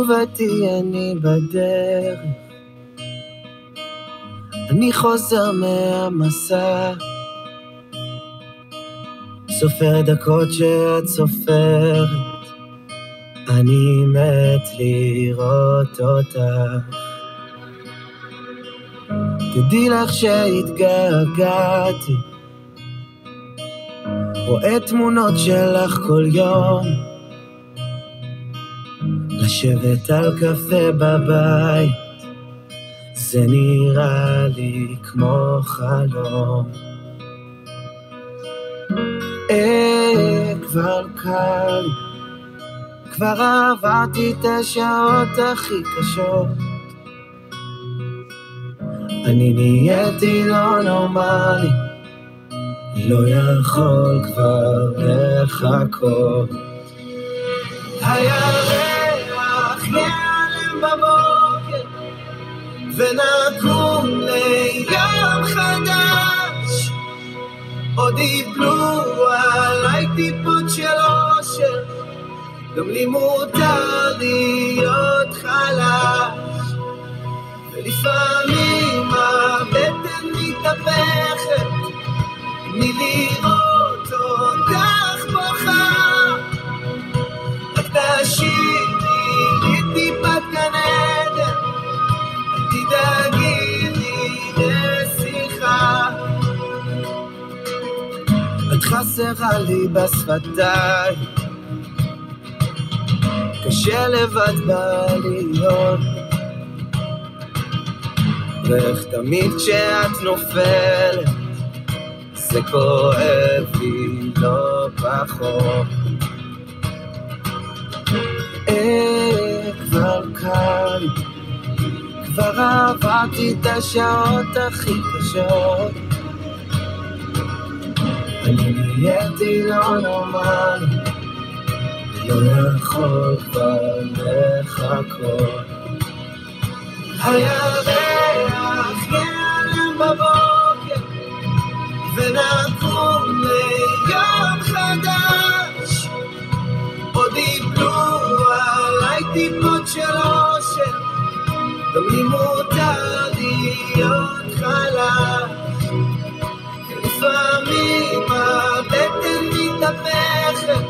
אהובתי, אני בדרך, אני חוזר מהמסע, סופר דקות שאת סופרת, אני מת לראות אותך. תדעי לך שהתגעגעתי, רואה תמונות שלך כל יום, לשבת על קפה בבית, זה נראה לי כמו חלום. כבר קל, כבר עברתי את השעות הכי קשות, אני נהייתי לא נורמלי, לא יכול כבר לחכות. הירח ייעלם בבוקר ונקום ליום חדש, עוד יפלו עליי טיפות של אושר, גם לי מותר להיות חלש, ולפעמים הבטן מתהפכת מלראות אותך בוכה, רק תשאירי לי טיפת גן עדן, אל תדאגי לי לשיחה, את חסרה לי בשפתיי, קשה לבד בעליות, ואיך תמיד כשאת נופלת זה כואב לי לא פחות. כבר קל, כבר עברתי את השעות הכי קשות, אני נהייתי לא נורמלי, לא יכול כבר לחכות. הירח ייעלם בבוקר ונקום ליום חדש, עוד יפלו עליי טיפות של אושר, גם לי מותר להיות חלש, לפעמים הבטן מתהפכת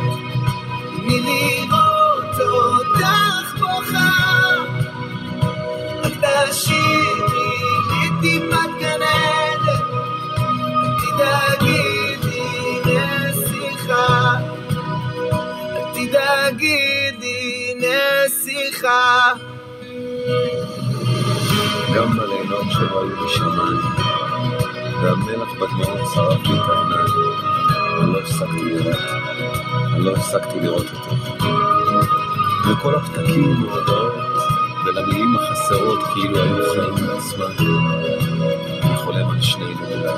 מלראות אותך בוכה, רק תשאירי לי טיפת גן עדן, אל תדאגי לי לשיחה, אל תדאגי לי לשיחה. גם בלילות שלא היו בשמיים, והמלח בדמעות שרף לי את העיניים, אני לא הפסקתי לראות אותך, וכל הפתקים וההודעות ולמילים החסרות כאילו היו חיים מעצמם, אני חולם על שנינו בלילה.